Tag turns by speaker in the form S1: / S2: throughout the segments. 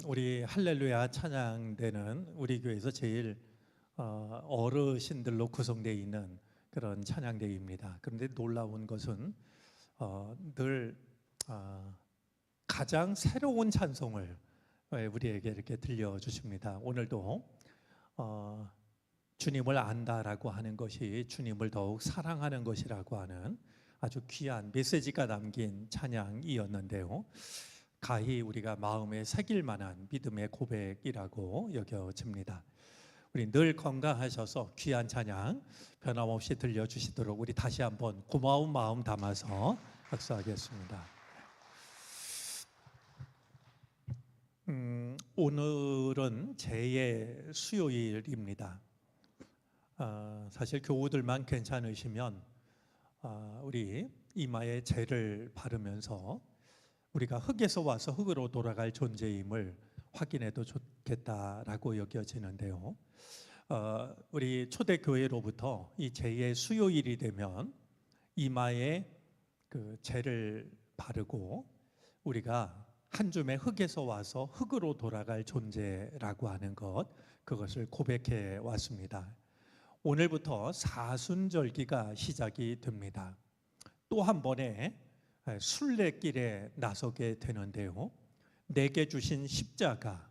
S1: 우리 할렐루야 찬양대는 우리 교회에서 제일 어르신들로 구성되어 있는 그런 찬양대입니다. 그런데 놀라운 것은 늘 가장 새로운 찬송을 우리에게 이렇게 들려주십니다. 오늘도 주님을 안다라고 하는 것이 주님을 더욱 사랑하는 것이라고 하는 아주 귀한 메시지가 담긴 찬양이었는데요. 가히 우리가 마음에 새길 만한 믿음의 고백이라고 여겨집니다. 우리 늘 건강하셔서 귀한 찬양 변함없이 들려주시도록 우리 다시 한번 고마운 마음 담아서 박수하겠습니다. 오늘은 제의 수요일입니다. 사실 교우들만 괜찮으시면 우리 이마에 제를 바르면서 우리가 흙에서 와서 흙으로 돌아갈 존재임을 확인해도 좋겠다라고 여겨지는데요. 우리 초대교회로부터 이 제의 수요일이 되면 이마에 그 제를 바르고 우리가 한 줌의 흙에서 와서 흙으로 돌아갈 존재라고 하는 것, 그것을 고백해 왔습니다. 오늘부터 사순절기가 시작이 됩니다. 또 한 번에 순례길에 나서게 되는데요. 내게 주신 십자가,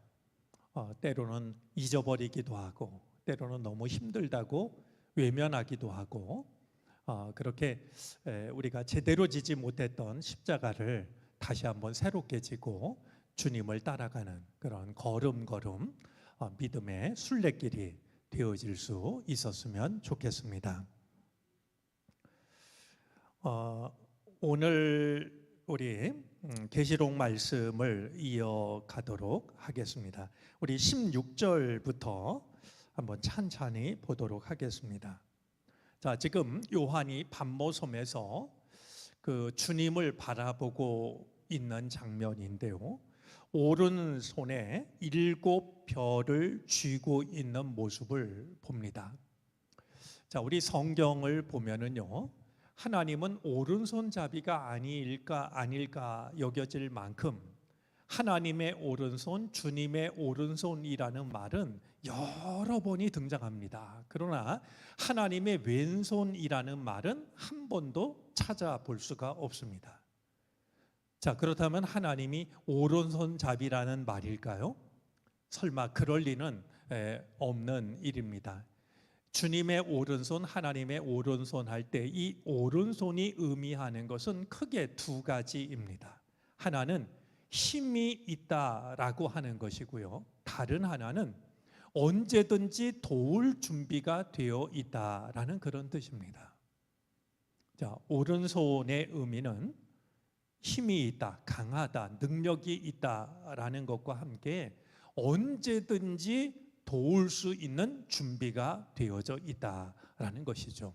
S1: 때로는 잊어버리기도 하고 때로는 너무 힘들다고 외면하기도 하고 그렇게 우리가 제대로 지지 못했던 십자가를 다시 한번 새롭게 지고 주님을 따라가는 그런 걸음걸음 믿음의 순례길이 되어질 수 있었으면 좋겠습니다. 오늘 우리 계시록 말씀을 이어가도록 하겠습니다. 우리 16절부터 한번 찬찬히 보도록 하겠습니다. 자, 지금 요한이 밤모섬에서 그 주님을 바라보고 있는 장면인데요. 오른손에 7 별을 쥐고 있는 모습을 봅니다. 자, 우리 성경을 보면은요. 하나님은 오른손잡이가 아닐까 여겨질 만큼 하나님의 오른손, 주님의 오른손이라는 말은 여러 번이 등장합니다. 그러나 하나님의 왼손이라는 말은 한 번도 찾아볼 수가 없습니다. 자, 그렇다면 하나님이 오른손잡이라는 말일까요? 설마 그럴 리는 없는 일입니다. 주님의 오른손, 하나님의 오른손 할 때 이 오른손이 의미하는 것은 크게 두 가지입니다. 하나는 힘이 있다라고 하는 것이고요. 다른 하나는 언제든지 도울 준비가 되어 있다라는 그런 뜻입니다. 자, 오른손의 의미는 힘이 있다, 강하다, 능력이 있다라는 것과 함께 언제든지 도울 수 있는 준비가 되어져 있다라는 것이죠.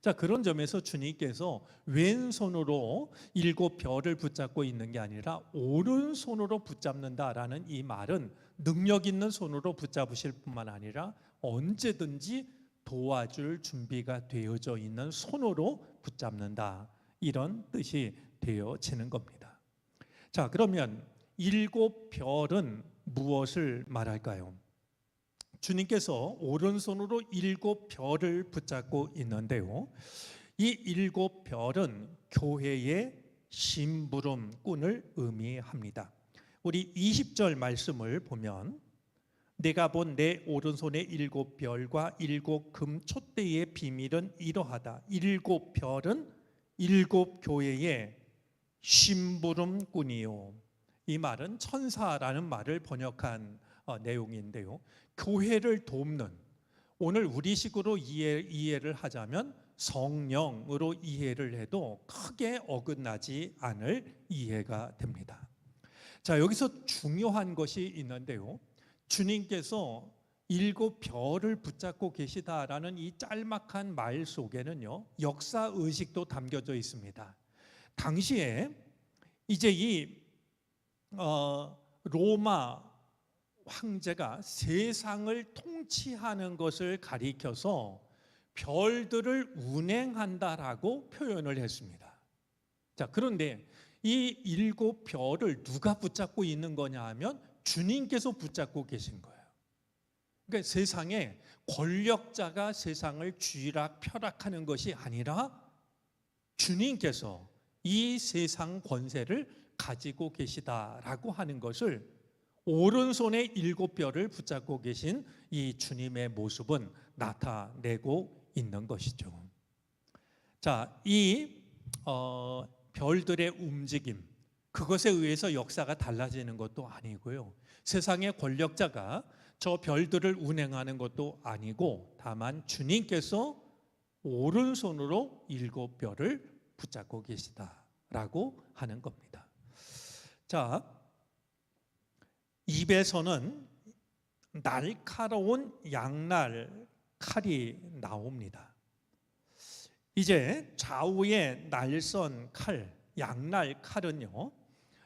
S1: 자, 그런 점에서 주님께서 왼손으로 7 별을 붙잡고 있는 게 아니라 오른손으로 붙잡는다라는 이 말은 능력 있는 손으로 붙잡으실 뿐만 아니라 언제든지 도와줄 준비가 되어져 있는 손으로 붙잡는다, 이런 뜻이 되어지는 겁니다. 자, 그러면 7 별은 무엇을 말할까요? 주님께서 오른손으로 7 별을 붙잡고 있는데요. 이 7 별은 교회의 심부름꾼을 의미합니다. 우리 20절 말씀을 보면 내가 본 내 오른손의 7 별과 7 금 촛대의 비밀은 이러하다. 7 별은 7 교회의 심부름꾼이요. 이 말은 천사라는 말을 번역한 내용인데요. 교회를 돕는, 오늘 우리식으로 이해를 하자면 성령으로 이해를 해도 크게 어긋나지 않을 이해가 됩니다. 자, 여기서 중요한 것이 있는데요. 주님께서 7 별을 붙잡고 계시다라는 이 짤막한 말 속에는요, 역사 의식도 담겨져 있습니다. 당시에 이제 이 로마 황제가 세상을 통치하는 것을 가리켜서 별들을 운행한다라고 표현을 했습니다. 자, 그런데 이 7 별을 누가 붙잡고 있는 거냐 하면 주님께서 붙잡고 계신 거예요. 그러니까 세상에 권력자가 세상을 쥐락 펴락하는 것이 아니라 주님께서 이 세상 권세를 가지고 계시다라고 하는 것을 오른손에 7뼈를 붙잡고 계신 이 주님의 모습은 나타내고 있는 것이죠. 자, 이 별들의 움직임, 그것에 의해서 역사가 달라지는 것도 아니고요. 세상의 권력자가 저 별들을 운행하는 것도 아니고 다만 주님께서 오른손으로 7뼈를 붙잡고 계시다라고 하는 겁니다. 자, 입에서는 날카로운 양날 칼이 나옵니다. 이제 좌우의 날선 칼, 양날 칼은요,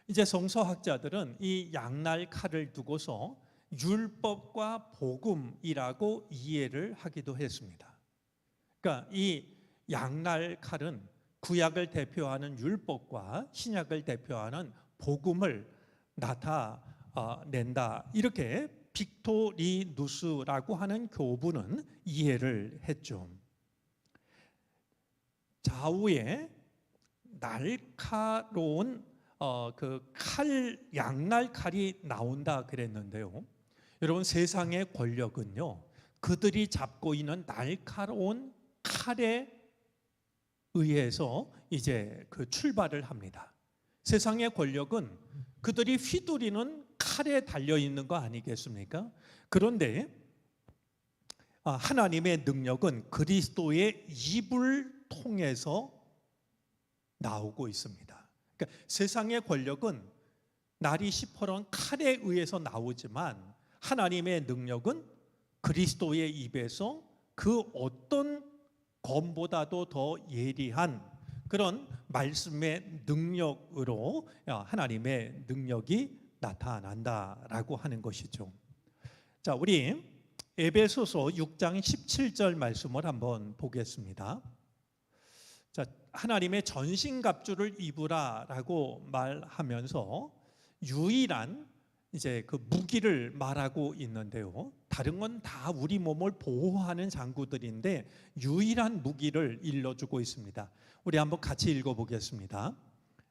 S1: 이제 성서학자들은 이 양날 칼을 두고서 율법과 복음이라고 이해를 하기도 했습니다. 그러니까 이 양날 칼은 구약을 대표하는 율법과 신약을 대표하는 복음을 나타낸다. 이렇게 빅토리누스라고 하는 교부는 이해를 했죠. 좌우에 날카로운 그 양날 칼이 나온다 그랬는데요. 여러분, 세상의 권력은요, 그들이 잡고 있는 날카로운 칼에 의해서 이제 그 출발을 합니다. 세상의 권력은 그들이 휘두르는 칼에 달려 있는 거 아니겠습니까? 그런데 하나님의 능력은 그리스도의 입을 통해서 나오고 있습니다. 그러니까 세상의 권력은 날이 시퍼런 칼에 의해서 나오지만 하나님의 능력은 그리스도의 입에서 그 어떤 검보다도 더 예리한 그런 말씀의 능력으로 하나님의 능력이 나타난다라고 하는 것이죠. 자, 우리 에베소서 6장 17절 말씀을 한번 보겠습니다. 자, 하나님의 전신갑주를 입으라라고 말하면서 유일한 이제 그 무기를 말하고 있는데요. 다른 건 다 우리 몸을 보호하는 장구들인데 유일한 무기를 일러주고 있습니다. 우리 한번 같이 읽어보겠습니다.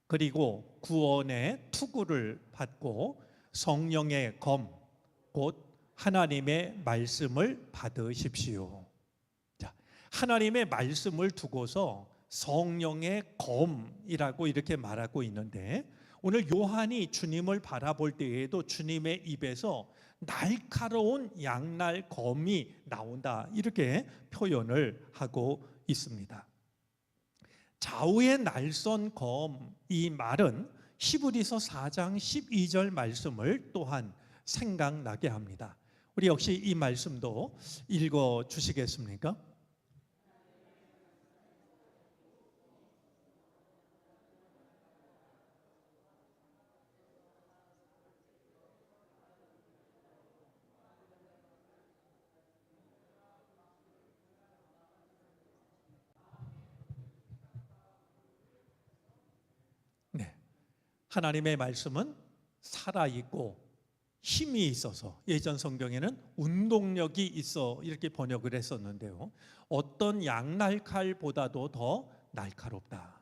S1: 그리고 구원의 투구를 받고 성령의 검, 곧 하나님의 말씀을 받으십시오. 자, 하나님의 말씀을 두고서 성령의 검이라고 이렇게 말하고 있는데, 오늘 요한이 주님을 바라볼 때에도 주님의 입에서 날카로운 양날 검이 나온다, 이렇게 표현을 하고 있습니다. 좌우의 날선 검, 이 말은 히브리서 4장 12절 말씀을 또한 생각나게 합니다. 우리 역시 이 말씀도 읽어 주시겠습니까? 네, 하나님의 말씀은 살아있고 힘이 있어서, 예전 성경에는 운동력이 있어 이렇게 번역을 했었는데요, 어떤 양날칼보다도 더 날카롭다.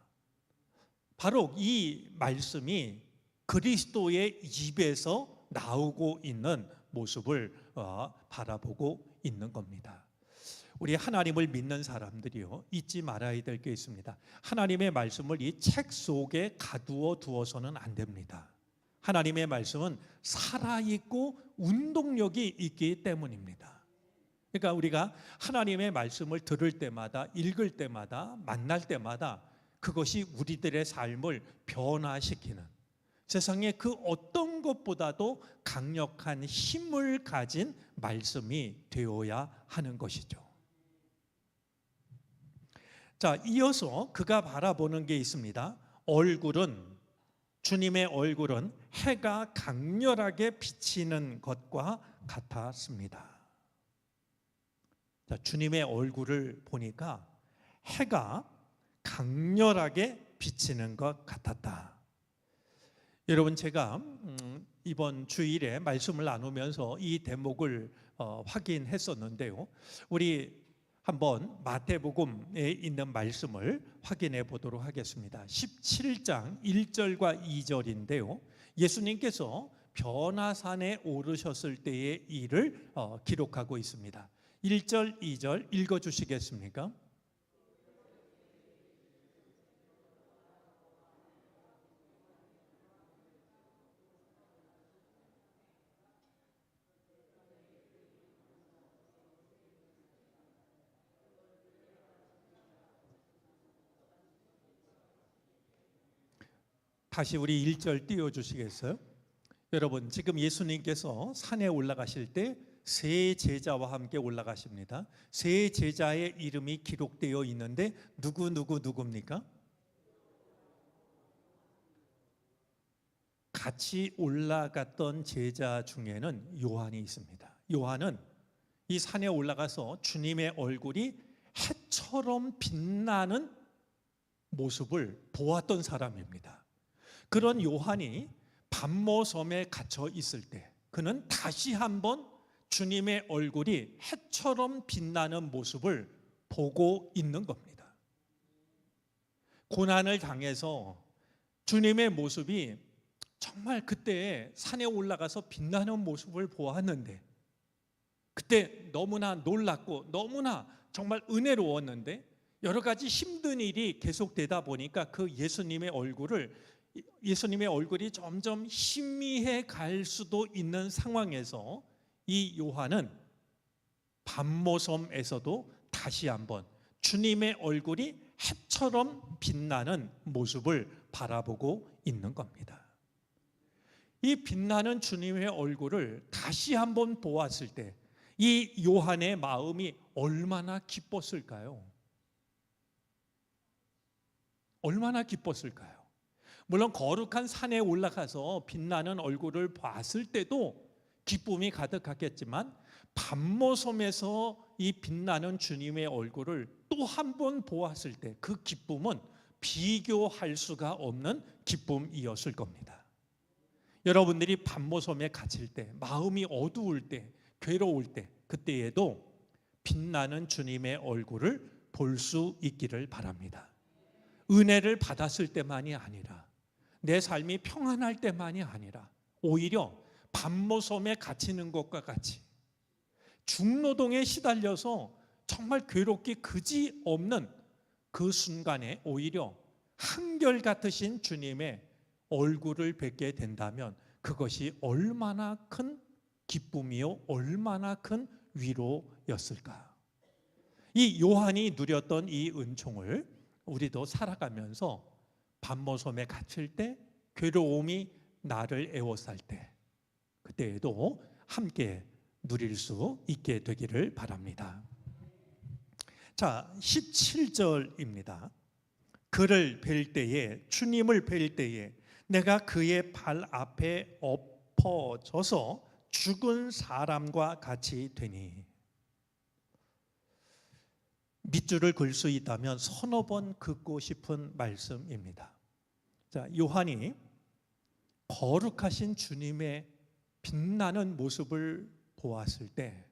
S1: 바로 이 말씀이 그리스도의 입에서 나오고 있는 모습을 바라보고 있는 겁니다. 우리 하나님을 믿는 사람들이요, 잊지 말아야 될 게 있습니다. 하나님의 말씀을 이 책 속에 가두어 두어서는 안 됩니다. 하나님의 말씀은 살아있고 운동력이 있기 때문입니다. 그러니까 우리가 하나님의 말씀을 들을 때마다, 읽을 때마다, 만날 때마다 그것이 우리들의 삶을 변화시키는, 세상의 그 어떤 것보다도 강력한 힘을 가진 말씀이 되어야 하는 것이죠. 자, 이어서 그가 바라보는 게 있습니다. 주님의 얼굴은 해가 강렬하게 비치는 것과 같았습니다. 자, 주님의 얼굴을 보니까 해가 강렬하게 비치는 것 같았다. 여러분, 제가 이번 주일에 말씀을 나누면서 이 대목을 확인했었는데요. 우리 한번 마태복음에 있는 말씀을 확인해 보도록 하겠습니다. 17장 1절과 2절인데요. 예수님께서 변화산에 오르셨을 때의 일을 기록하고 있습니다. 1절, 2절 읽어 주시겠습니까? 다시 우리 1절 띄워 주시겠어요? 여러분, 지금 예수님께서 산에 올라가실 때 세 제자와 함께 올라가십니다. 세 제자의 이름이 기록되어 있는데 누굽니까? 같이 올라갔던 제자 중에는 요한이 있습니다. 요한은 이 산에 올라가서 주님의 얼굴이 해처럼 빛나는 모습을 보았던 사람입니다. 그런 요한이 pat모섬에 갇혀 있을 때 그는 다시 한번 주님의 얼굴이 해처럼 빛나는 모습을 보고 있는 겁니다. 고난을 당해서 주님의 모습이 정말 그때 산에 올라가서 빛나는 모습을 보았는데, 그때 너무나 놀랐고 너무나 정말 은혜로웠는데, 여러 가지 힘든 일이 계속되다 보니까 그 예수님의 얼굴이 점점 희미해 갈 수도 있는 상황에서 이 요한은 pat모섬에서도 다시 한번 주님의 얼굴이 해처럼 빛나는 모습을 바라보고 있는 겁니다. 이 빛나는 주님의 얼굴을 다시 한번 보았을 때 이 요한의 마음이 얼마나 기뻤을까요? 얼마나 기뻤을까요? 물론 거룩한 산에 올라가서 빛나는 얼굴을 봤을 때도 기쁨이 가득했겠지만 pat모섬에서 이 빛나는 주님의 얼굴을 또 한 번 보았을 때 그 기쁨은 비교할 수가 없는 기쁨이었을 겁니다. 여러분들이 pat모섬에 갇힐 때, 마음이 어두울 때, 괴로울 때, 그때에도 빛나는 주님의 얼굴을 볼 수 있기를 바랍니다. 은혜를 받았을 때만이 아니라, 내 삶이 평안할 때만이 아니라, 오히려 pat모섬에 갇히는 것과 같이 중노동에 시달려서 정말 괴롭기 그지없는 그 순간에 오히려 한결같으신 주님의 얼굴을 뵙게 된다면 그것이 얼마나 큰 기쁨이요, 얼마나 큰 위로였을까. 이 요한이 누렸던 이 은총을 우리도 살아가면서 pat모섬에 갇힐 때, 괴로움이 나를 에워쌀 때, 그때에도 함께 누릴 수 있게 되기를 바랍니다. 자, 17절입니다. 그를 뵐 때에, 주님을 뵐 때에 내가 그의 발 앞에 엎어져서 죽은 사람과 같이 되니. 밑줄을 그을 수 있다면 서너 번 긋고 싶은 말씀입니다. 자, 요한이 거룩하신 주님의 빛나는 모습을 보았을 때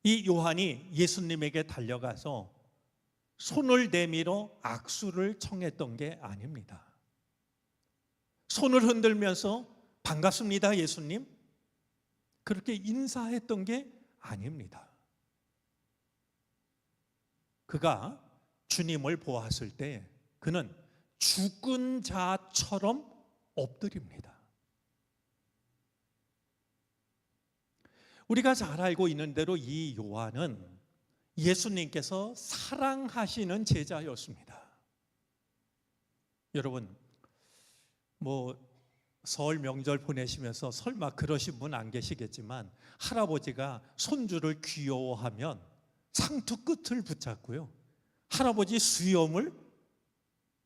S1: 이 요한이 예수님에게 달려가서 손을 내밀어 악수를 청했던 게 아닙니다. 손을 흔들면서 반갑습니다 예수님, 그렇게 인사했던 게 아닙니다. 그가 주님을 보았을 때 그는 죽은 자처럼 엎드립니다. 우리가 잘 알고 있는 대로 이 요한은 예수님께서 사랑하시는 제자였습니다. 여러분, 설 명절 보내시면서 설마 그러신 분 안 계시겠지만, 할아버지가 손주를 귀여워하면 상투 끝을 붙잡고요, 할아버지 수염을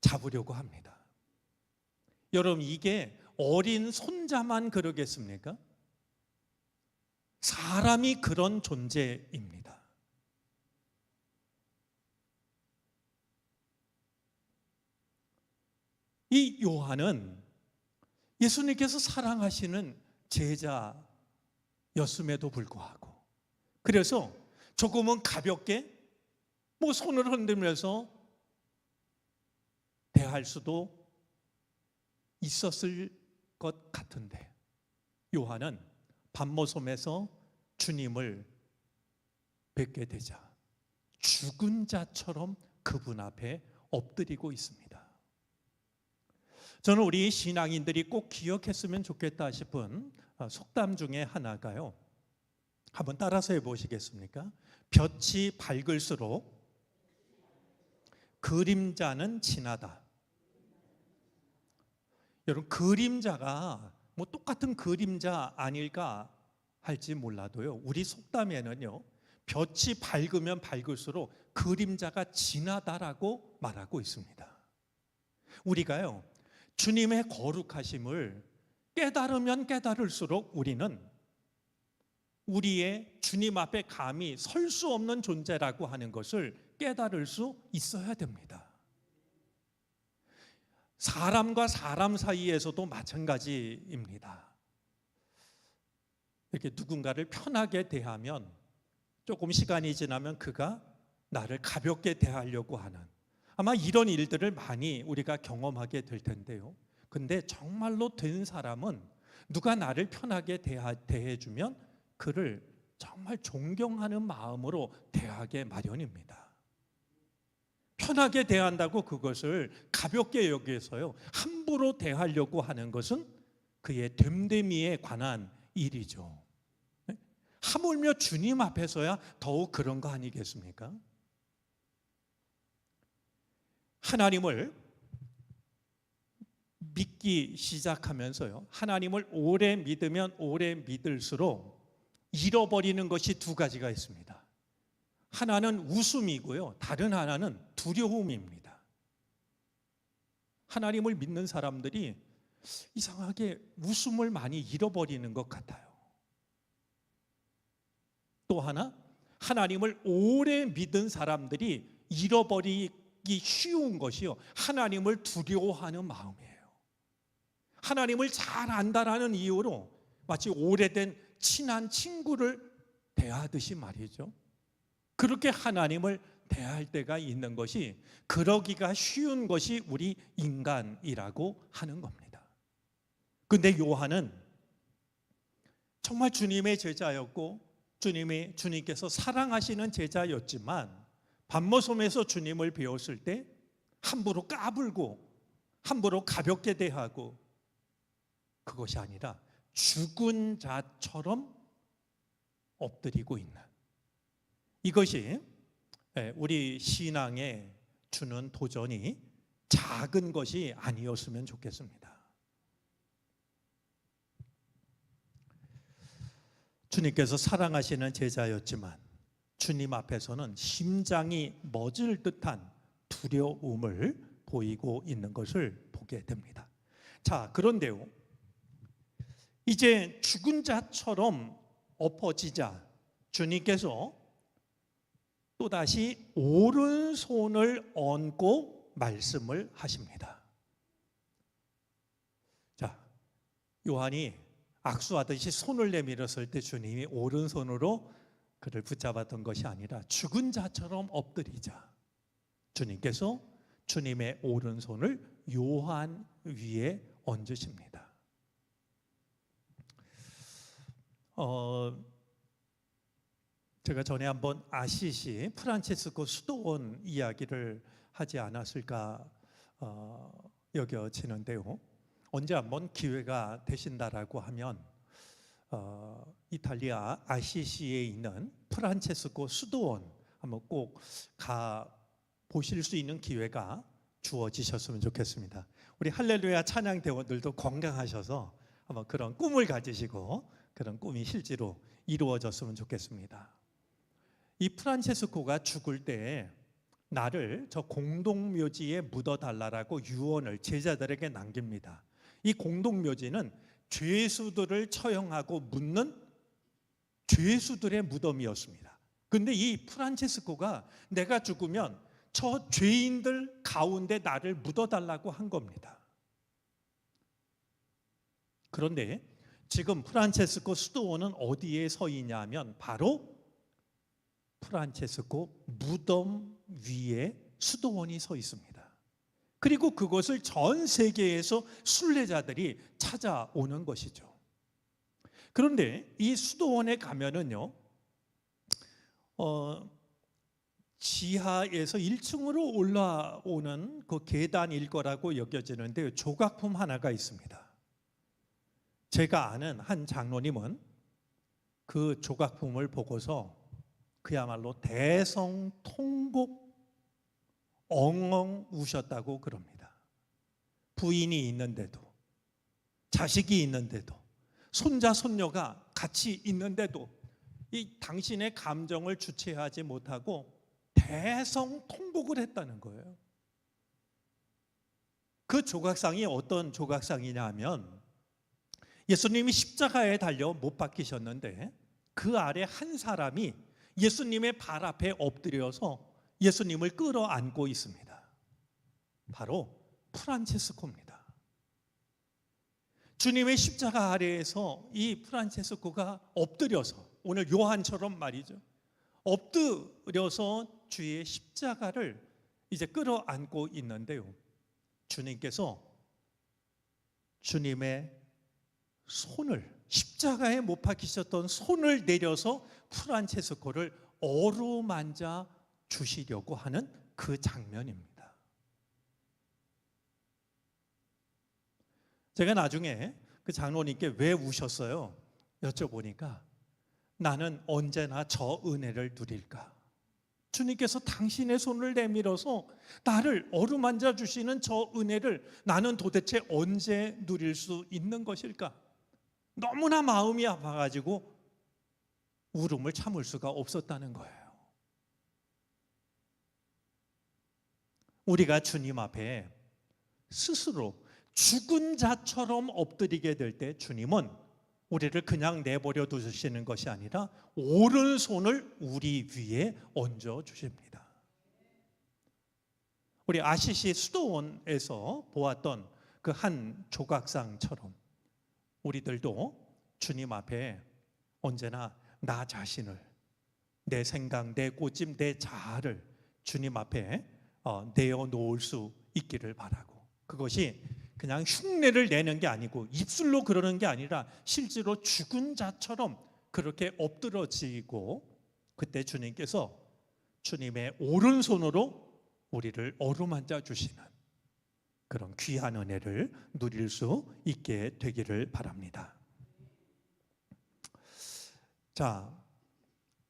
S1: 잡으려고 합니다. 여러분, 이게 어린 손자만 그러겠습니까? 사람이 그런 존재입니다. 이 요한은 예수님께서 사랑하시는 제자였음에도 불구하고, 그래서 조금은 가볍게 손을 흔들면서 대할 수도 있었을 것 같은데, 요한은 밤모섬에서 주님을 뵙게 되자 죽은 자처럼 그분 앞에 엎드리고 있습니다. 저는 우리 신앙인들이 꼭 기억했으면 좋겠다 싶은 속담 중에 하나가요, 한번 따라서 해보시겠습니까? 볕이 밝을수록 그림자는 진하다. 여러분, 그림자가 똑같은 그림자 아닐까 할지 몰라도요, 우리 속담에는요, 볕이 밝으면 밝을수록 그림자가 진하다라고 말하고 있습니다. 우리가요, 주님의 거룩하심을 깨달으면 깨달을수록 우리는 우리의 주님 앞에 감히 설 수 없는 존재라고 하는 것을 깨달을 수 있어야 됩니다. 사람과 사람 사이에서도 마찬가지입니다. 이렇게 누군가를 편하게 대하면 조금 시간이 지나면 그가 나를 가볍게 대하려고 하는, 아마 이런 일들을 많이 우리가 경험하게 될 텐데요. 근데 정말로 된 사람은 누가 나를 편하게 대해주면 그를 정말 존경하는 마음으로 대하게 마련입니다. 편하게 대한다고 그것을 가볍게 여기서요, 함부로 대하려고 하는 것은 그의 됨됨이에 관한 일이죠. 하물며 주님 앞에서야 더욱 그런 거 아니겠습니까? 하나님을 믿기 시작하면서요, 하나님을 오래 믿으면 오래 믿을수록 잃어버리는 것이 두 가지가 있습니다. 하나는 웃음이고요, 다른 하나는 두려움입니다. 하나님을 믿는 사람들이 이상하게 웃음을 많이 잃어버리는 것 같아요. 또 하나, 하나님을 오래 믿은 사람들이 잃어버리기 쉬운 것이요, 하나님을 두려워하는 마음이에요. 하나님을 잘 안다라는 이유로 마치 오래된 친한 친구를 대하듯이 말이죠, 그렇게 하나님을 대할 때가 있는 것이, 그러기가 쉬운 것이 우리 인간이라고 하는 겁니다. 그런데 요한은 정말 주님의 제자였고 주님께서 사랑하시는 제자였지만, 밤모섬에서 주님을 배웠을 때 함부로 까불고 함부로 가볍게 대하고, 그것이 아니라 죽은 자처럼 엎드리고 있는, 이것이 우리 신앙에 주는 도전이 작은 것이 아니었으면 좋겠습니다. 주님께서 사랑하시는 제자였지만 주님 앞에서는 심장이 멎을 듯한 두려움을 보이고 있는 것을 보게 됩니다. 자, 그런데요, 이제 죽은 자처럼 엎어지자 주님께서 또다시 오른손을 얹고 말씀을 하십니다. 자, 요한이 악수하듯이 손을 내밀었을 때 주님이 오른손으로 그를 붙잡았던 것이 아니라 죽은 자처럼 엎드리자 주님께서 주님의 오른손을 요한 위에 얹으십니다. 제가 전에 한번 아시시 프란체스코 수도원 이야기를 하지 않았을까 여겨지는데요. 언제 한번 기회가 되신다라고 하면 이탈리아 아시시에 있는 프란체스코 수도원 한번 꼭 가 보실 수 있는 기회가 주어지셨으면 좋겠습니다. 우리 할렐루야 찬양 대원들도 건강하셔서 한번 그런 꿈을 가지시고 그런 꿈이 실제로 이루어졌으면 좋겠습니다. 이 프란체스코가 죽을 때 나를 저 공동묘지에 묻어달라고 유언을 제자들에게 남깁니다. 이 공동묘지는 죄수들을 처형하고 묻는 죄수들의 무덤이었습니다. 그런데 이 프란체스코가 내가 죽으면 저 죄인들 가운데 나를 묻어달라고 한 겁니다. 그런데 지금 프란체스코 수도원은 어디에 서 있냐면 바로 프란체스코 무덤 위에 수도원이 서 있습니다. 그리고 그것을 전 세계에서 순례자들이 찾아오는 것이죠. 그런데 이 수도원에 가면은요, 지하에서 1층으로 올라오는 그 계단일 거라고 여겨지는데 조각품 하나가 있습니다. 제가 아는 한 장로님은 그 조각품을 보고서 그야말로 대성통곡 엉엉 우셨다고 그럽니다. 부인이 있는데도, 자식이 있는데도, 손자 손녀가 같이 있는데도 이 당신의 감정을 주체하지 못하고 대성통곡을 했다는 거예요. 그 조각상이 어떤 조각상이냐 하면 예수님이 십자가에 달려 못 박히셨는데 그 아래 한 사람이 예수님의 발 앞에 엎드려서 예수님을 끌어안고 있습니다. 바로 프란체스코입니다. 주님의 십자가 아래에서 이 프란체스코가 엎드려서, 오늘 요한처럼 말이죠, 엎드려서 주의 십자가를 이제 끌어안고 있는데요, 주님께서 주님의 손을, 십자가에 못 박히셨던 손을 내려서 프란체스코를 어루만져 주시려고 하는 그 장면입니다. 제가 나중에 그 장로님께 왜 우셨어요? 여쭤보니까 나는 언제나 저 은혜를 누릴까? 주님께서 당신의 손을 내밀어서 나를 어루만져 주시는 저 은혜를 나는 도대체 언제 누릴 수 있는 것일까? 너무나 마음이 아파가지고 울음을 참을 수가 없었다는 거예요. 우리가 주님 앞에 스스로 죽은 자처럼 엎드리게 될 때 주님은 우리를 그냥 내버려 두시는 것이 아니라 오른손을 우리 위에 얹어 주십니다. 우리 아시시 수도원에서 보았던 그 한 조각상처럼 우리들도 주님 앞에 언제나 나 자신을, 내 생각, 내 고집, 내 자아를 주님 앞에 내어놓을 수 있기를 바라고, 그것이 그냥 흉내를 내는 게 아니고 입술로 그러는 게 아니라 실제로 죽은 자처럼 그렇게 엎드러지고, 그때 주님께서 주님의 오른손으로 우리를 어루만져 주시는 그런 귀한 은혜를 누릴 수 있게 되기를 바랍니다. 자,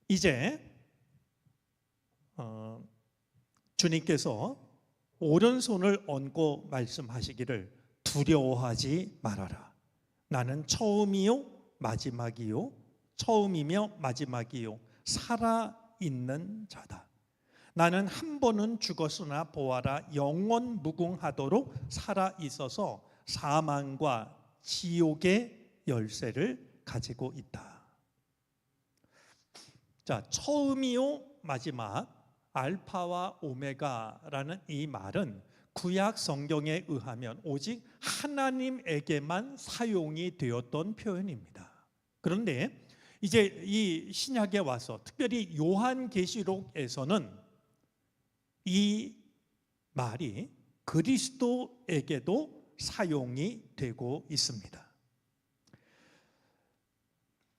S1: 이제 주님께서 오른손을 얹고 말씀하시기를 두려워하지 말아라. 나는 처음이요 마지막이요, 처음이며 마지막이요 살아있는 자다. 나는 한 번은 죽었으나 보아라 영원 무궁하도록 살아있어서 사망과 지옥의 열쇠를 가지고 있다. 자, 처음이요 마지막, 알파와 오메가라는 이 말은 구약 성경에 의하면 오직 하나님에게만 사용이 되었던 표현입니다. 그런데 이제 이 신약에 와서 특별히 요한계시록에서는 이 말이 그리스도에게도 사용이 되고 있습니다.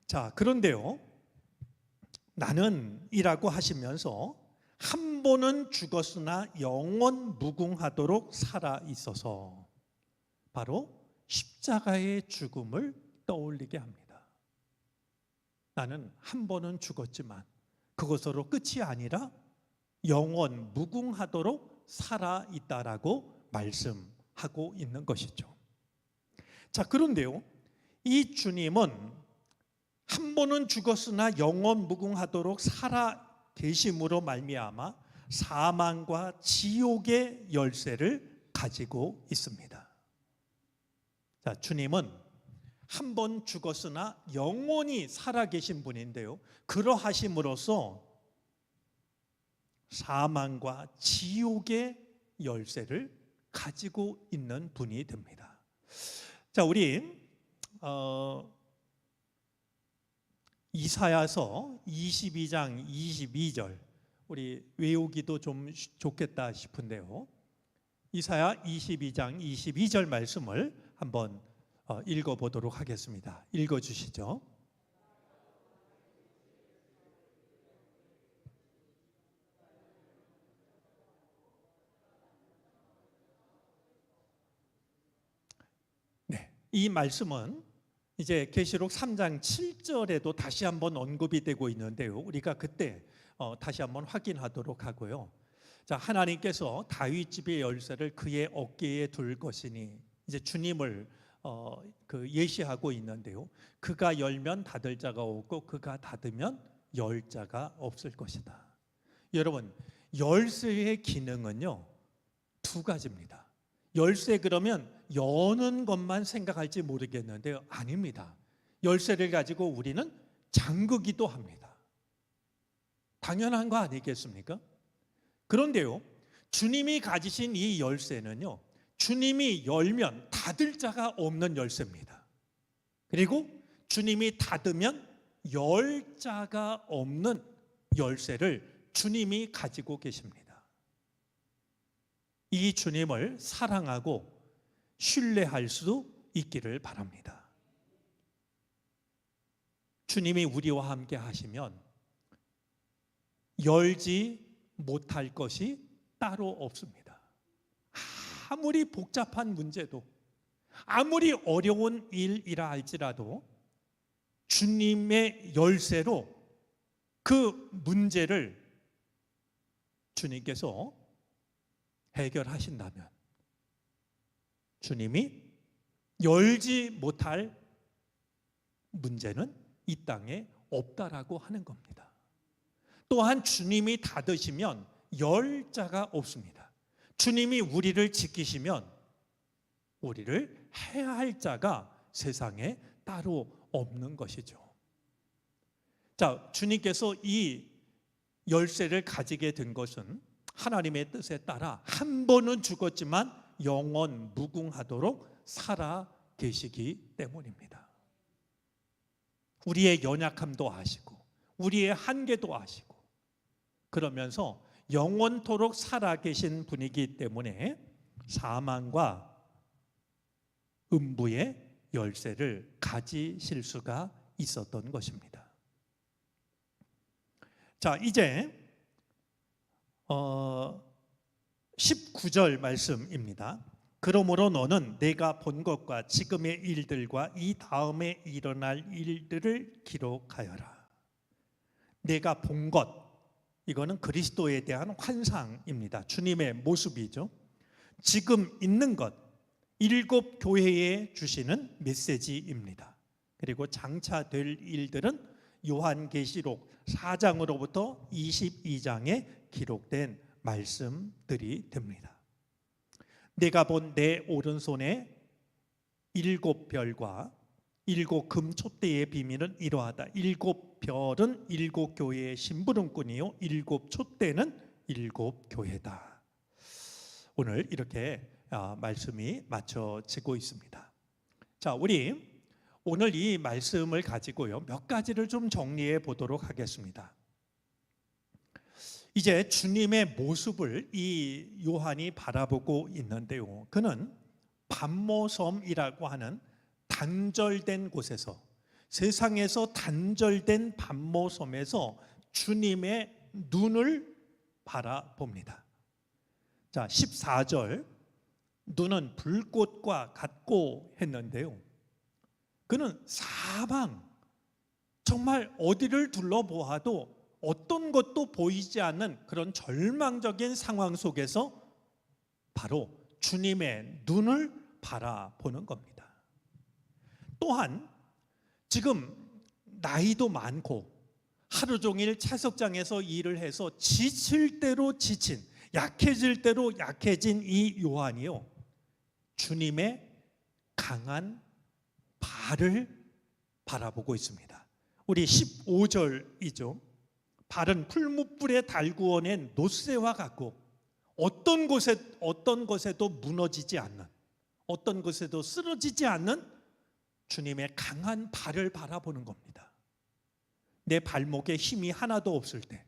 S1: 자, 그런데요, 나는 이라고 하시면서 한 번은 죽었으나 영원 무궁하도록 살아 있어서 바로 십자가의 죽음을 떠올리게 합니다. 나는 한 번은 죽었지만 그것으로 끝이 아니라 영원 무궁하도록 살아 있다라고 말씀하고 있는 것이죠. 자, 그런데요, 이 주님은 한 번은 죽었으나 영원 무궁하도록 살아 계심으로 말미암아 사망과 지옥의 열쇠를 가지고 있습니다. 자, 주님은 한 번 죽었으나 영원히 살아계신 분인데요, 그러하심으로써 사망과 지옥의 열쇠를 가지고 있는 분이 됩니다. 자, 우리 이사야서 22장 22절 우리 외우기도 좀 좋겠다 싶은데요. 이사야 22장 22절 말씀을 한번 읽어보도록 하겠습니다. 읽어주시죠. 네, 이 말씀은 이제 계시록 3장 7절에도 다시 한번 언급이 되고 있는데요. 우리가 그때 다시 한번 확인하도록 하고요. 자, 하나님께서 다윗 집의 열쇠를 그의 어깨에 둘 것이니 이제 주님을 예시하고 있는데요. 그가 열면 닫을 자가 없고 그가 닫으면 열 자가 없을 것이다. 여러분, 열쇠의 기능은요 두 가지입니다. 열쇠 그러면 여는 것만 생각할지 모르겠는데요, 아닙니다. 열쇠를 가지고 우리는 잠그기도 합니다. 당연한 거 아니겠습니까? 그런데요, 주님이 가지신 이 열쇠는요, 주님이 열면 닫을 자가 없는 열쇠입니다. 그리고 주님이 닫으면 열 자가 없는 열쇠를 주님이 가지고 계십니다. 이 주님을 사랑하고 신뢰할 수 있기를 바랍니다. 주님이 우리와 함께 하시면 열지 못할 것이 따로 없습니다. 아무리 복잡한 문제도, 아무리 어려운 일이라 할지라도 주님의 열쇠로 그 문제를 주님께서 해결하신다면 주님이 열지 못할 문제는 이 땅에 없다라고 하는 겁니다. 또한 주님이 닫으시면 열 자가 없습니다. 주님이 우리를 지키시면 우리를 해야 할 자가 세상에 따로 없는 것이죠. 자, 주님께서 이 열쇠를 가지게 된 것은 하나님의 뜻에 따라 한 번은 죽었지만 영원 무궁하도록 살아 계시기 때문입니다. 우리의 연약함도 아시고 우리의 한계도 아시고 그러면서 영원토록 살아 계신 분이기 때문에 사망과 음부의 열쇠를 가지실 수가 있었던 것입니다. 자, 이제 19절 말씀입니다. 그러므로 너는 내가 본 것과 지금의 일들과 이 다음에 일어날 일들을 기록하여라. 내가 본 것, 이거는 그리스도에 대한 환상입니다. 주님의 모습이죠. 지금 있는 것, 7 교회에 주시는 메시지입니다. 그리고 장차 될 일들은 요한계시록 4장으로부터 22장에 기록된 말씀들이 됩니다. 내가 본 내 오른손에 7 별과 7 금촛대의 비밀은 이러하다. 7 별은 7 교회의 심부름꾼이요 7 촛대는 7 교회다. 오늘 이렇게 말씀이 맞춰지고 있습니다. 자, 우리 오늘 이 말씀을 가지고요 몇 가지를 좀 정리해 보도록 하겠습니다. 이제 주님의 모습을 이 요한이 바라보고 있는데요, 그는 반모섬이라고 하는 단절된 곳에서, 세상에서 단절된 반모섬에서 주님의 눈을 바라봅니다. 자, 14절, 눈은 불꽃과 같고 했는데요, 그는 사방 정말 어디를 둘러보아도 어떤 것도 보이지 않는 그런 절망적인 상황 속에서 바로 주님의 눈을 바라보는 겁니다. 또한 지금 나이도 많고 하루 종일 채석장에서 일을 해서 지칠 대로 지친, 약해질 대로 약해진 이 요한이요, 주님의 강한 발을 바라보고 있습니다. 우리 15절이죠. 발은 풀무불에 달구어낸 놋새와 같고 어떤 곳에도 무너지지 않는, 어떤 곳에도 쓰러지지 않는 주님의 강한 발을 바라보는 겁니다. 내 발목에 힘이 하나도 없을 때,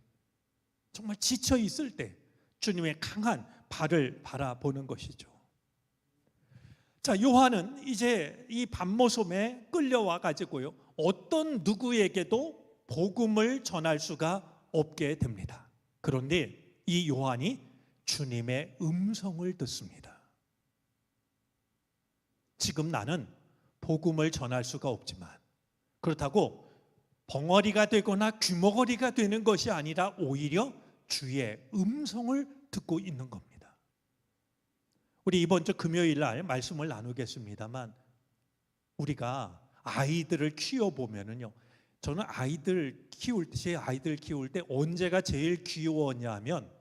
S1: 정말 지쳐 있을 때 주님의 강한 발을 바라보는 것이죠. 자, 요한은 이제 이 밤모섬에 끌려와 가지고요, 어떤 누구에게도 복음을 전할 수가 없게 됩니다. 그런데 이 요한이 주님의 음성을 듣습니다. 지금 나는 복음을 전할 수가 없지만, 그렇다고 벙어리가 되거나 귀머거리가 되는 것이 아니라 오히려 주의 음성을 듣고 있는 겁니다. 우리 이번 주 금요일 날 말씀을 나누겠습니다만, 우리가 아이들을 키워보면요, 저는 제 아이들 키울 때 언제가 제일 귀여웠냐 하면,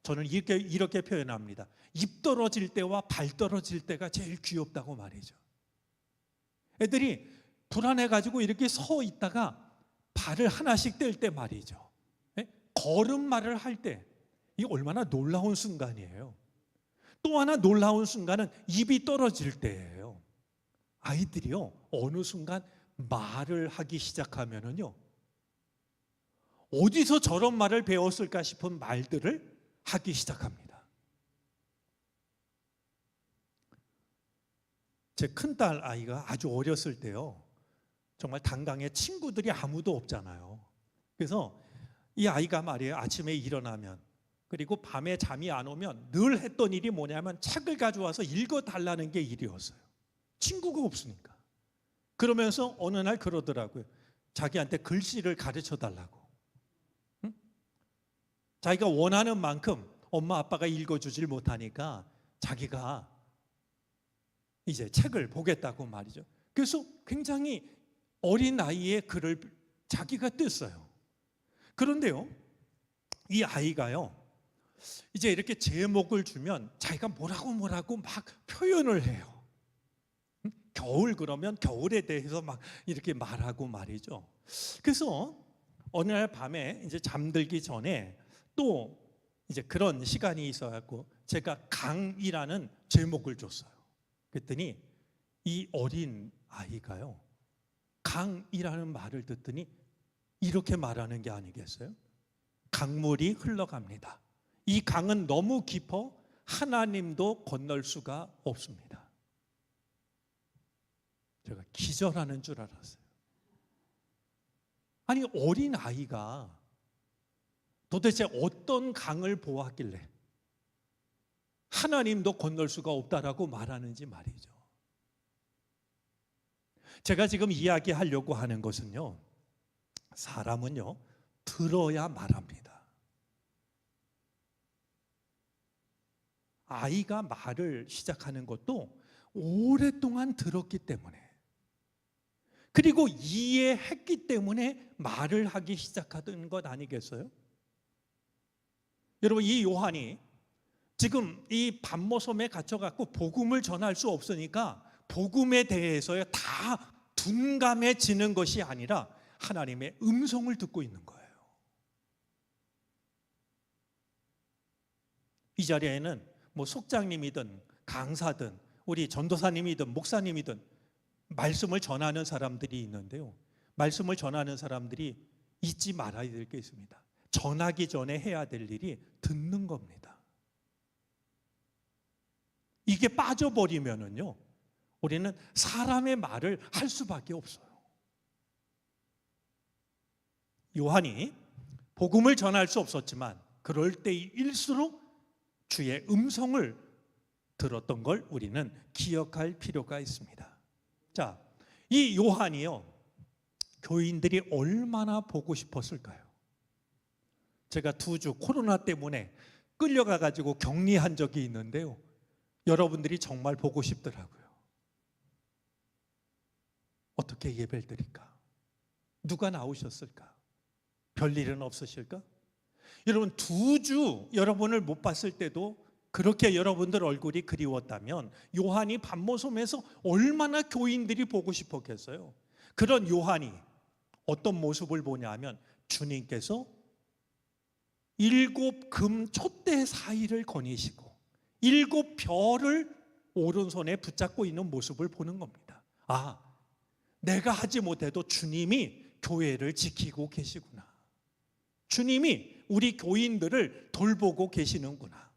S1: 저는 이렇게 표현합니다. 입 떨어질 때와 발 떨어질 때가 제일 귀엽다고 말이죠. 애들이 불안해가지고 이렇게 서 있다가 발을 하나씩 뗄 때 말이죠, 걸음마를 할 때, 이게 얼마나 놀라운 순간이에요. 또 하나 놀라운 순간은 입이 떨어질 때예요. 아이들이요, 어느 순간 말을 하기 시작하면은요, 어디서 저런 말을 배웠을까 싶은 말들을 하기 시작합니다. 제 큰딸 아이가 아주 어렸을 때요, 정말 단강에 친구들이 아무도 없잖아요. 그래서 이 아이가 말이에요, 아침에 일어나면, 그리고 밤에 잠이 안 오면 늘 했던 일이 뭐냐면 책을 가져와서 읽어달라는 게 일이었어요. 친구가 없으니까. 그러면서 어느 날 그러더라고요. 자기한테 글씨를 가르쳐 달라고. 응? 자기가 원하는 만큼 엄마 아빠가 읽어주질 못하니까 자기가 이제 책을 보겠다고 말이죠. 그래서 굉장히 어린 나이에 글을 자기가 뗐어요. 그런데요, 이 아이가요, 이제 이렇게 제목을 주면 자기가 뭐라고 막 표현을 해요. 겨울 그러면 겨울에 대해서 막 이렇게 말하고 말이죠. 그래서 어느 날 밤에 이제 잠들기 전에 또 이제 그런 시간이 있어갖고 제가 강이라는 제목을 줬어요. 그랬더니 이 어린 아이가요, 강이라는 말을 듣더니 이렇게 말하는 게 아니겠어요? 강물이 흘러갑니다. 이 강은 너무 깊어 하나님도 건널 수가 없습니다. 제가 기절하는 줄 알았어요. 아니, 어린 아이가 도대체 어떤 강을 보았길래 하나님도 건널 수가 없다라고 말하는지 말이죠. 제가 지금 이야기하려고 하는 것은요, 사람은요, 들어야 말합니다. 아이가 말을 시작하는 것도 오랫동안 들었기 때문에, 그리고 이해했기 때문에 말을 하기 시작하던 것 아니겠어요? 여러분, 이 요한이 지금 이 밤모섬에 갇혀갖고 복음을 전할 수 없으니까 복음에 대해서 다 둔감해지는 것이 아니라 하나님의 음성을 듣고 있는 거예요. 이 자리에는 뭐 속장님이든 강사든 우리 전도사님이든 목사님이든 말씀을 전하는 사람들이 있는데요, 말씀을 전하는 사람들이 잊지 말아야 될 게 있습니다. 전하기 전에 해야 될 일이 듣는 겁니다. 이게 빠져버리면은요, 우리는 사람의 말을 할 수밖에 없어요. 요한이 복음을 전할 수 없었지만 그럴 때일수록 주의 음성을 들었던 걸 우리는 기억할 필요가 있습니다. 자, 이 요한이요, 교인들이 얼마나 보고 싶었을까요? 제가 2주 코로나 때문에 끌려가 가지고 격리한 적이 있는데요, 여러분들이 정말 보고 싶더라고요. 어떻게 예배를 드릴까? 누가 나오셨을까? 별일은 없으실까? 여러분, 2주 여러분을 못 봤을 때도 그렇게 여러분들 얼굴이 그리웠다면 요한이 밤모섬에서 얼마나 교인들이 보고 싶었겠어요? 그런 요한이 어떤 모습을 보냐 하면 주님께서 7 금 촛대 사이를 거니시고 7 별을 오른손에 붙잡고 있는 모습을 보는 겁니다. 아, 내가 하지 못해도 주님이 교회를 지키고 계시구나. 주님이 우리 교인들을 돌보고 계시는구나.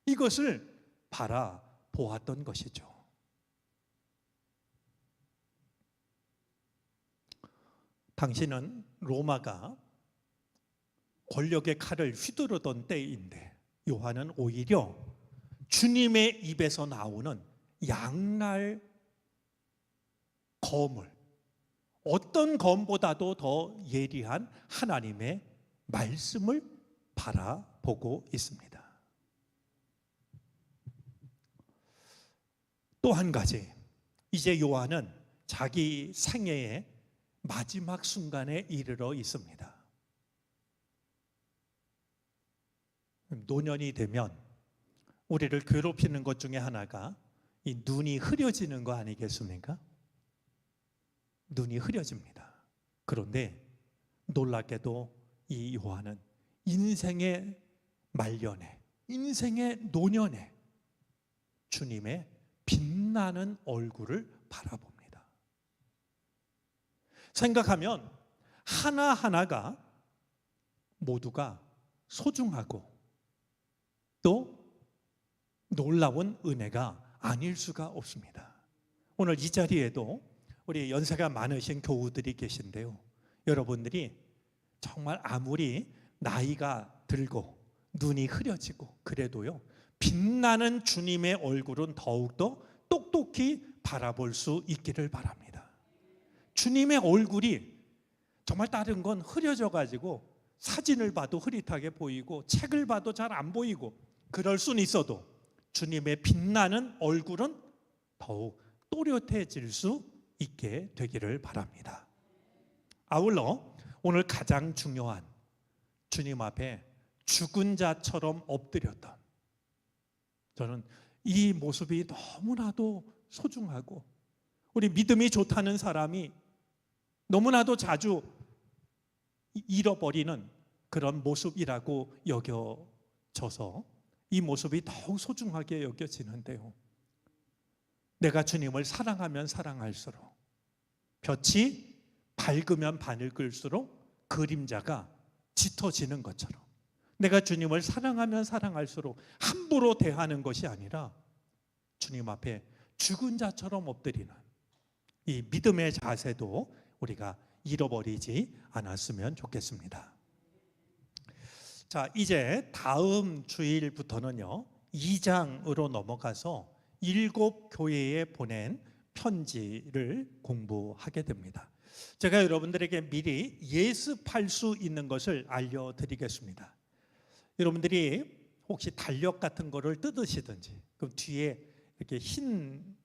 S1: 이것을 바라보았던 것이죠. 당시는 로마가 권력의 칼을 휘두르던 때인데 요한은 오히려 주님의 입에서 나오는 양날 검을, 어떤 검보다도 더 예리한 하나님의 말씀을 바라보고 있습니다. 또 한 가지, 이제 요한은 자기 생애의 마지막 순간에 이르러 있습니다. 노년이 되면 우리를 괴롭히는 것 중에 하나가 이 눈이 흐려지는 거 아니겠습니까? 눈이 흐려집니다. 그런데 놀랍게도 이 요한은 인생의 말년에, 인생의 노년에 주님의 빛나는 얼굴을 바라봅니다. 생각하면 하나하나가 모두가 소중하고 또 놀라운 은혜가 아닐 수가 없습니다. 오늘 이 자리에도 우리 연세가 많으신 교우들이 계신데요, 여러분들이 정말 아무리 나이가 들고 눈이 흐려지고 그래도요, 빛나는 주님의 얼굴은 더욱더 똑똑히 바라볼 수 있기를 바랍니다. 주님의 얼굴이 정말 다른 건 흐려져 가지고 사진을 봐도 흐릿하게 보이고 책을 봐도 잘 안 보이고 그럴 수는 있어도 주님의 빛나는 얼굴은 더욱 또렷해질 수 있게 되기를 바랍니다. 아울러 오늘 가장 중요한, 주님 앞에 죽은 자처럼 엎드렸던, 저는 이 모습이 너무나도 소중하고 우리 믿음이 좋다는 사람이 너무나도 자주 잃어버리는 그런 모습이라고 여겨져서 이 모습이 더욱 소중하게 여겨지는데요, 내가 주님을 사랑하면 사랑할수록, 볕이 밝으면 밝을수록 그림자가 짙어지는 것처럼 내가 주님을 사랑하면 사랑할수록 함부로 대하는 것이 아니라 주님 앞에 죽은 자처럼 엎드리는 이 믿음의 자세도 우리가 잃어버리지 않았으면 좋겠습니다. 자, 이제 다음 주일부터는요 2장으로 넘어가서 7 교회에 보낸 편지를 공부하게 됩니다. 제가 여러분들에게 미리 예습할 수 있는 것을 알려드리겠습니다. 여러분들이 혹시 달력 같은 거를 뜯으시든지, 그럼 뒤에 이렇게 흰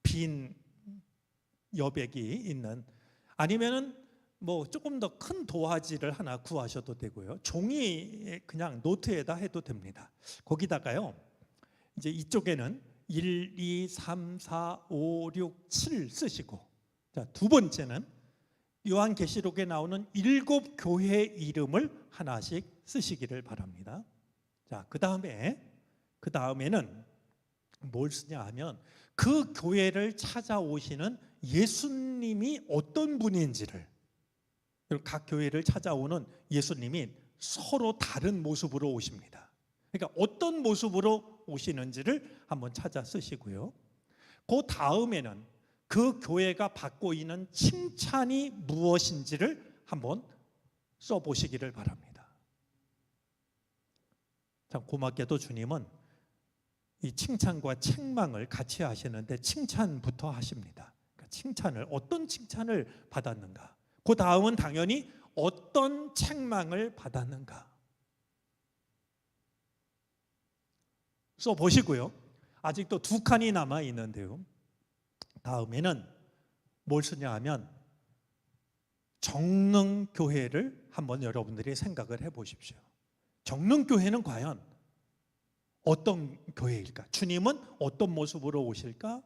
S1: 빈 여백이 있는, 아니면은 뭐 조금 더 큰 도화지를 하나 구하셔도 되고요, 종이 그냥 노트에다 해도 됩니다. 거기다가요 이제 이쪽에는 1, 2, 3, 4, 5, 6, 7 쓰시고, 자, 두 번째는 요한계시록에 나오는 7 교회의 이름을 하나씩 쓰시기를 바랍니다. 자, 그 다음에는 뭘 쓰냐 하면 그 교회를 찾아오시는 예수님이 어떤 분인지를, 각 교회를 찾아오는 예수님이 서로 다른 모습으로 오십니다. 그러니까 어떤 모습으로 오시는지를 한번 찾아 쓰시고요, 그 다음에는 그 교회가 받고 있는 칭찬이 무엇인지를 한번 써보시기를 바랍니다. 참 고맙게도 주님은 이 칭찬과 책망을 같이 하시는데 칭찬부터 하십니다. 그러니까 칭찬을, 어떤 칭찬을 받았는가, 그 다음은 당연히 어떤 책망을 받았는가 써보시고요. 아직도 2칸이 남아 있는데요, 다음에는 뭘 쓰냐 하면 정릉교회를 한번 여러분들이 생각을 해보십시오. 정릉교회는 과연 어떤 교회일까? 주님은 어떤 모습으로 오실까?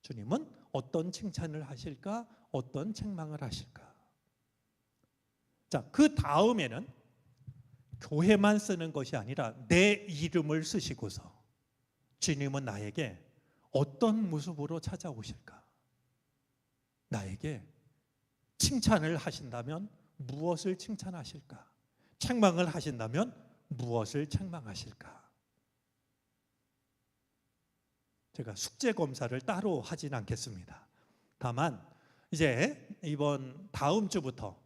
S1: 주님은 어떤 칭찬을 하실까? 어떤 책망을 하실까? 자, 그 다음에는 교회만 쓰는 것이 아니라 내 이름을 쓰시고서 주님은 나에게 어떤 모습으로 찾아오실까? 나에게 칭찬을 하신다면 무엇을 칭찬하실까? 책망을 하신다면 무엇을 책망하실까? 제가 숙제 검사를 따로 하진 않겠습니다. 다만 이제 이번 다음 주부터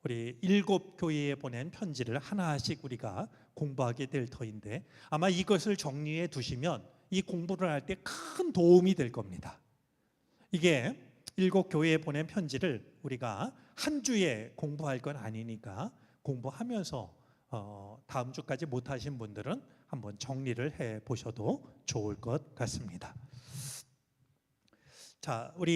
S1: 우리 7 교회에 보낸 편지를 하나씩 우리가 공부하게 될 터인데, 아마 이것을 정리해 두시면 이 공부를 할 때 큰 도움이 될 겁니다. 이게 7 교회에 보낸 편지를 우리가 한 주에 공부할 건 아니니까 공부하면서 다음 주까지 못하신 분들은 한번 정리를 해 보셔도 좋을 것 같습니다. 자, 우리